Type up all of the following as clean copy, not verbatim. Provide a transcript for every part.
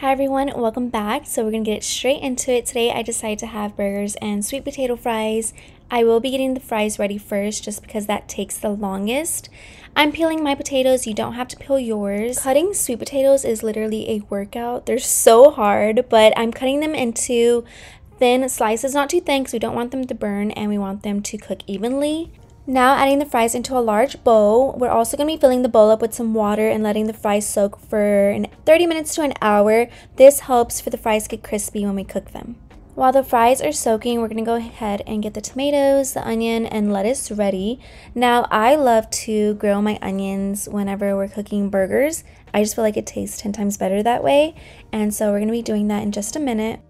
Hi everyone, welcome back. So we're gonna get straight into it. Today I decided to have burgers and sweet potato fries. I will be getting the fries ready first just because that takes the longest. I'm peeling my potatoes. You don't have to peel yours. Cutting sweet potatoes is literally a workout. They're so hard, but I'm cutting them into thin slices, not too thin because we don't want them to burn and we want them to cook evenly. Now adding the fries into a large bowl. We're also going to be filling the bowl up with some water and letting the fries soak for 30 minutes to an hour. This helps for the fries to get crispy when we cook them. While the fries are soaking, we're going to go ahead and get the tomatoes, the onion, and lettuce ready. Now, I love to grill my onions whenever we're cooking burgers. I just feel like it tastes 10 times better that way. And so we're going to be doing that in just a minute.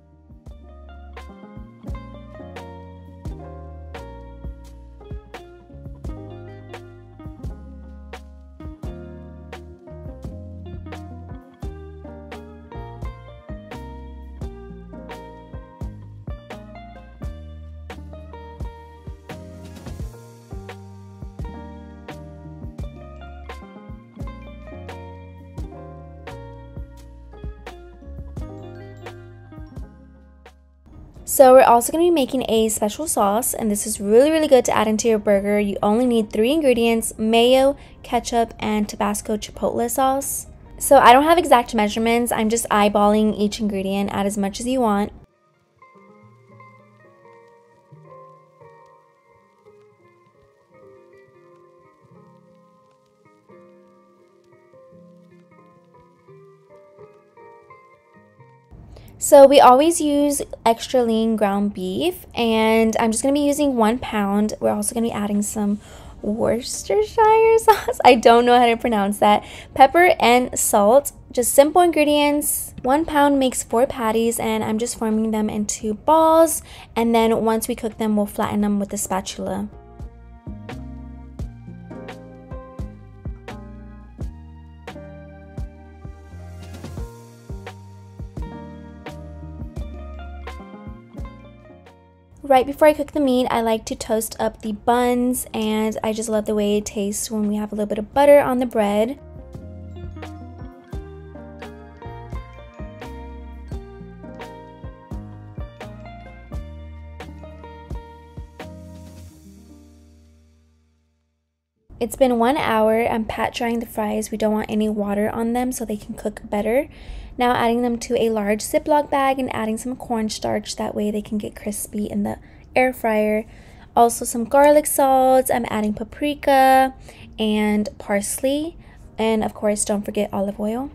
So we're also going to be making a special sauce, and this is really good to add into your burger. You only need 3 ingredients: mayo, ketchup, and Tabasco chipotle sauce. So I don't have exact measurements, I'm just eyeballing each ingredient. Add as much as you want. So we always use extra lean ground beef, and I'm just going to be using 1 pound. We're also going to be adding some Worcestershire sauce. I don't know how to pronounce that. Pepper and salt, just simple ingredients. 1 pound makes 4 patties, and I'm just forming them into balls, and then once we cook them, we'll flatten them with a spatula. Right before I cook the meat, I like to toast up the buns, and I just love the way it tastes when we have a little bit of butter on the bread. It's been 1 hour. I'm pat drying the fries. We don't want any water on them so they can cook better. Now adding them to a large Ziploc bag and adding some cornstarch. That way they can get crispy in the air fryer. Also some garlic salt. I'm adding paprika and parsley. And of course, don't forget olive oil.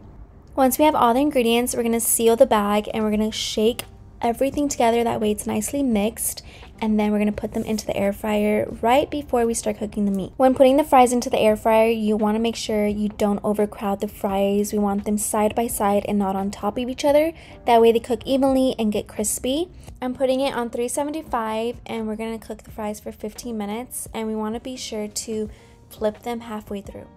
Once we have all the ingredients, we're going to seal the bag and we're going to shake everything together. That way it's nicely mixed. And then we're going to put them into the air fryer right before we start cooking the meat. When putting the fries into the air fryer, you want to make sure you don't overcrowd the fries. We want them side by side and not on top of each other. That way they cook evenly and get crispy. I'm putting it on 375, and we're going to cook the fries for 15 minutes. And we want to be sure to flip them halfway through.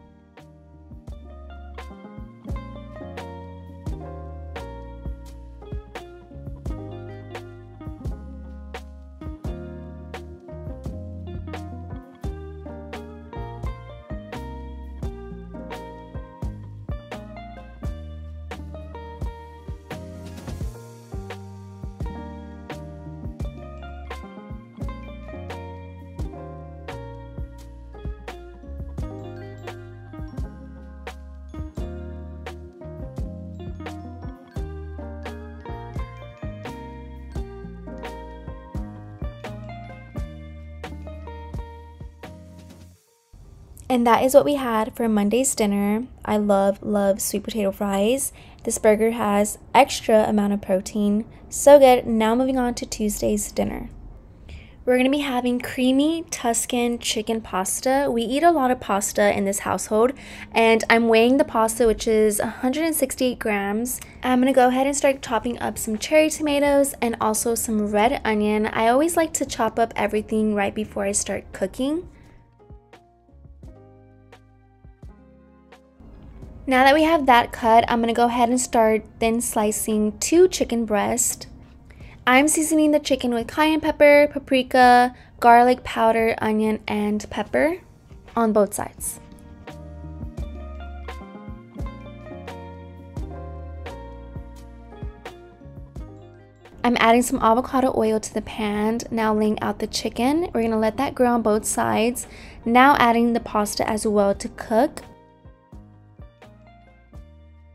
And that is what we had for Monday's dinner. I love sweet potato fries. This burger has extra amount of protein. So good. Now moving on to Tuesday's dinner. We're going to be having creamy Tuscan chicken pasta. We eat a lot of pasta in this household, and I'm weighing the pasta, which is 168 grams. I'm going to go ahead and start chopping up some cherry tomatoes and also some red onion. I always like to chop up everything right before I start cooking. Now that we have that cut, I'm going to go ahead and start thin slicing 2 chicken breasts. I'm seasoning the chicken with cayenne pepper, paprika, garlic powder, onion, and pepper on both sides. I'm adding some avocado oil to the pan, now laying out the chicken. We're going to let that grill on both sides. Now adding the pasta as well to cook.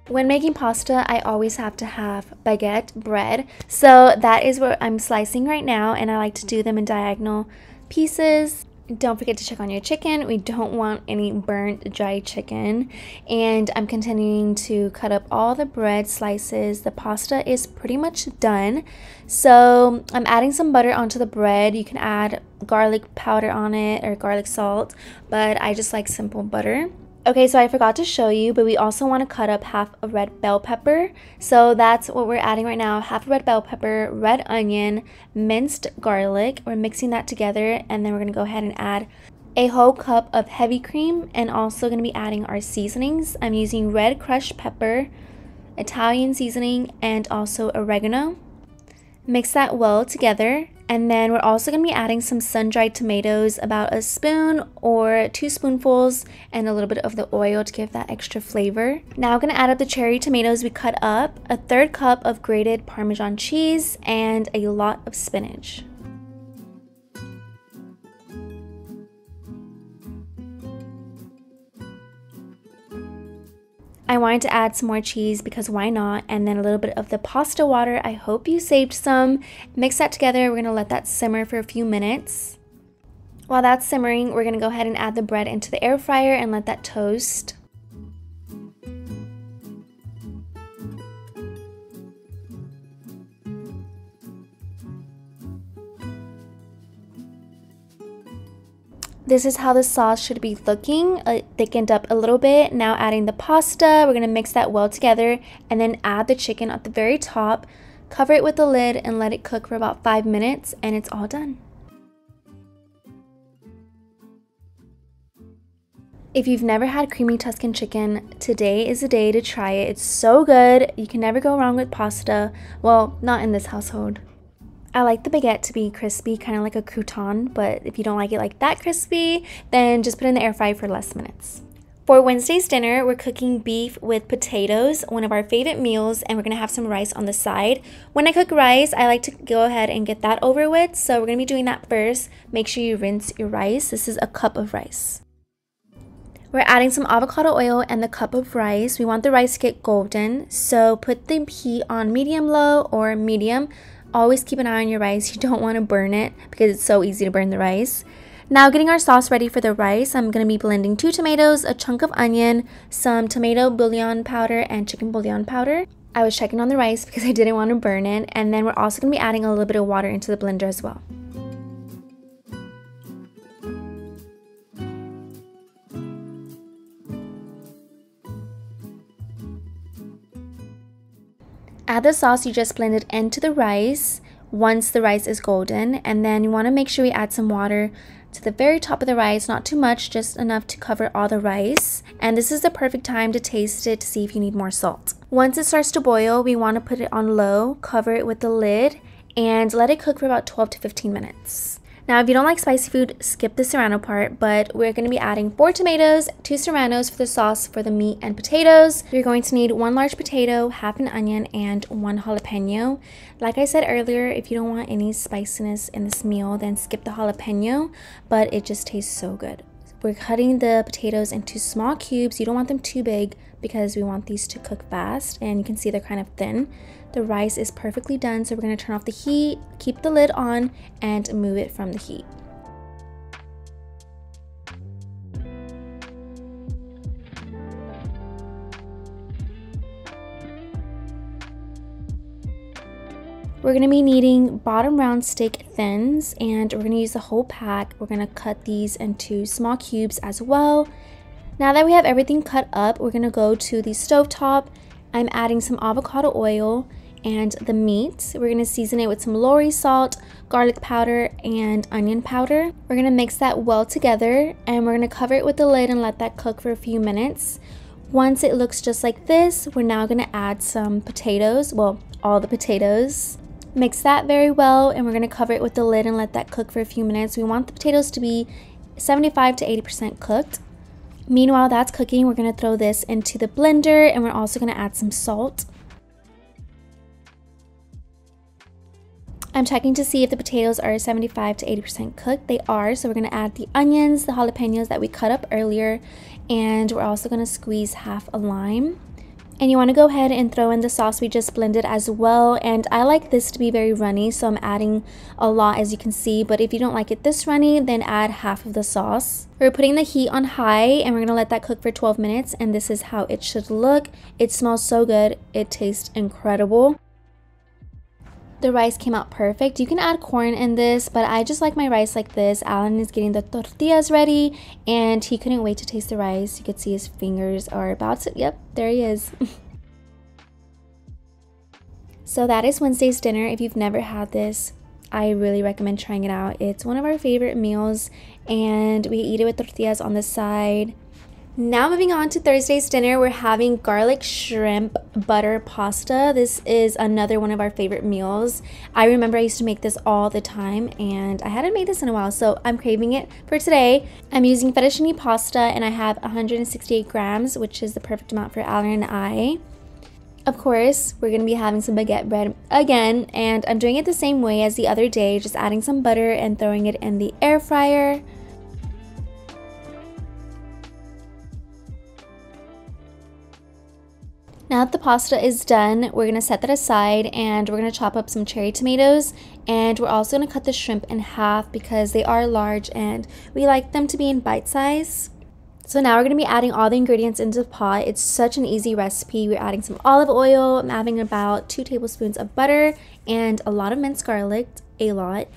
When making pasta, I always have to have baguette bread. So that is what I'm slicing right now, and I like to do them in diagonal pieces. Don't forget to check on your chicken. We don't want any burnt, dry chicken. And I'm continuing to cut up all the bread slices. The pasta is pretty much done. So I'm adding some butter onto the bread. You can add garlic powder on it or garlic salt, but I just like simple butter. Okay, so I forgot to show you, but we also want to cut up half a red bell pepper. So that's what we're adding right now. Half a red bell pepper, red onion, minced garlic. We're mixing that together, and then we're going to go ahead and add a whole cup of heavy cream, and also going to be adding our seasonings. I'm using red crushed pepper, Italian seasoning, and also oregano. Mix that well together. And then we're also going to be adding some sun-dried tomatoes, about a spoon or 2 spoonfuls, and a little bit of the oil to give that extra flavor. Now I'm going to add up the cherry tomatoes we cut up, a 1/3 cup of grated Parmesan cheese, and a lot of spinach. I wanted to add some more cheese because why not, and then a little bit of the pasta water. I hope you saved some. Mix that together. We're going to let that simmer for a few minutes. While that's simmering, we're going to go ahead and add the bread into the air fryer and let that toast. This is how the sauce should be looking, thickened up a little bit. Now adding the pasta, we're going to mix that well together and then add the chicken at the very top. Cover it with the lid and let it cook for about 5 minutes, and it's all done. If you've never had creamy Tuscan chicken, today is the day to try it. It's so good. You can never go wrong with pasta. Well, not in this household. I like the baguette to be crispy, kind of like a crouton, but if you don't like it like that crispy, then just put it in the air fryer for less minutes. For Wednesday's dinner, we're cooking beef with potatoes, one of our favorite meals, and we're going to have some rice on the side. When I cook rice, I like to go ahead and get that over with, so we're going to be doing that first. Make sure you rinse your rice. This is a cup of rice. We're adding some avocado oil and the cup of rice. We want the rice to get golden, so put the heat on medium-low or medium. Always keep an eye on your rice. You don't want to burn it because it's so easy to burn the rice. Now getting our sauce ready for the rice, I'm going to be blending 2 tomatoes, a chunk of onion, some tomato bouillon powder, and chicken bouillon powder. I was checking on the rice because I didn't want to burn it. And then we're also going to be adding a little bit of water into the blender as well. Add the sauce you just blended into the rice once the rice is golden, and then you want to make sure we add some water to the very top of the rice, not too much, just enough to cover all the rice. And this is the perfect time to taste it to see if you need more salt. Once it starts to boil, we want to put it on low, cover it with the lid, and let it cook for about 12 to 15 minutes. Now, if you don't like spicy food, skip the serrano part, but we're going to be adding 4 tomatoes, 2 serranos for the sauce for the meat and potatoes. You're going to need 1 large potato, half an onion, and 1 jalapeno. Like I said earlier, if you don't want any spiciness in this meal, then skip the jalapeno, but it just tastes so good. We're cutting the potatoes into small cubes. You don't want them too big because we want these to cook fast, and you can see they're kind of thin. The rice is perfectly done, so we're going to turn off the heat, keep the lid on, and move it from the heat. We're going to be needing bottom round steak thins, and we're going to use the whole pack. We're going to cut these into small cubes as well. Now that we have everything cut up, we're going to go to the stovetop. I'm adding some avocado oil and the meat. We're going to season it with some Lorry salt, garlic powder, and onion powder. We're going to mix that well together, and we're going to cover it with the lid and let that cook for a few minutes. Once it looks just like this, we're now going to add some potatoes, well, all the potatoes. Mix that very well, and we're going to cover it with the lid and let that cook for a few minutes. We want the potatoes to be 75 to 80% cooked. Meanwhile that's cooking, we're going to throw this into the blender, and we're also going to add some salt. I'm checking to see if the potatoes are 75 to 80% cooked. They are, so we're going to add the onions, the jalapenos that we cut up earlier, and we're also going to squeeze half a lime. And you want to go ahead and throw in the sauce we just blended as well. And I like this to be very runny, so I'm adding a lot, as you can see. But if you don't like it this runny, then add half of the sauce. We're putting the heat on high, and we're going to let that cook for 12 minutes. And this is how it should look. It smells so good. It tastes incredible. The rice came out perfect. You can add corn in this, but I just like my rice like this. Alan is getting the tortillas ready, and he couldn't wait to taste the rice. You could see his fingers are about to, yep, there he is. So that is Wednesday's dinner. If you've never had this, I really recommend trying it out. It's one of our favorite meals, and we eat it with tortillas on the side. Now moving on to Thursday's dinner, we're having garlic shrimp butter pasta. This is another one of our favorite meals. I remember I used to make this all the time, and I hadn't made this in a while, so I'm craving it for today. I'm using fettuccine pasta, and I have 168 grams, which is the perfect amount for Alan and I. Of course, we're going to be having some baguette bread again, and I'm doing it the same way as the other day, just adding some butter and throwing it in the air fryer. Now that the pasta is done, we're going to set that aside, and we're going to chop up some cherry tomatoes, and we're also going to cut the shrimp in half because they are large and we like them to be in bite size. So now we're going to be adding all the ingredients into the pot. It's such an easy recipe. We're adding some olive oil. I'm adding about 2 tablespoons of butter and a lot of minced garlic, a lot.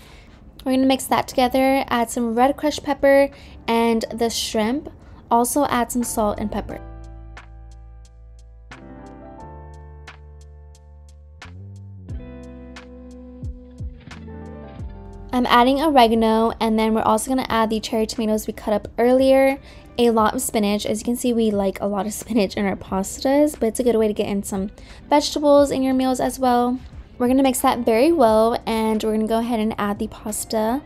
We're going to mix that together, add some red crushed pepper and the shrimp. Also add some salt and pepper. I'm adding oregano, and then we're also going to add the cherry tomatoes we cut up earlier, a lot of spinach. As you can see, we like a lot of spinach in our pastas, but it's a good way to get in some vegetables in your meals as well. We're going to mix that very well, and we're going to go ahead and add the pasta.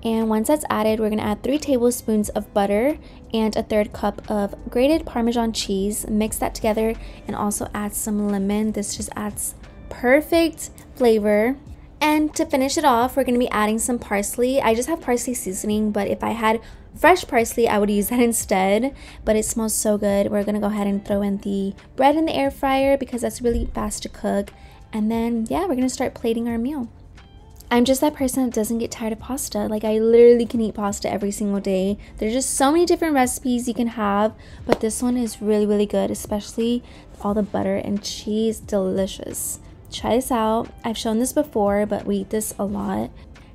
And once that's added, we're going to add 3 tablespoons of butter and a 1/3 cup of grated Parmesan cheese. Mix that together and also add some lemon. This just adds perfect flavor. And to finish it off, we're going to be adding some parsley. I just have parsley seasoning, but if I had fresh parsley, I would use that instead. But it smells so good. We're going to go ahead and throw in the bread in the air fryer because that's really fast to cook. And then, yeah, we're going to start plating our meal. I'm just that person that doesn't get tired of pasta. Like, I literally can eat pasta every single day. There's just so many different recipes you can have, but this one is really, really good, especially all the butter and cheese. Delicious. Try this out. I've shown this before, but we eat this a lot.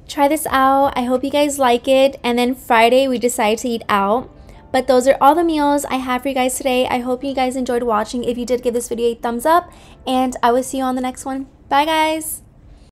Try this out. I hope you guys like it. And then Friday, we decided to eat out. But those are all the meals I have for you guys today. I hope you guys enjoyed watching. If you did, give this video a thumbs up. And I will see you on the next one. Bye, guys.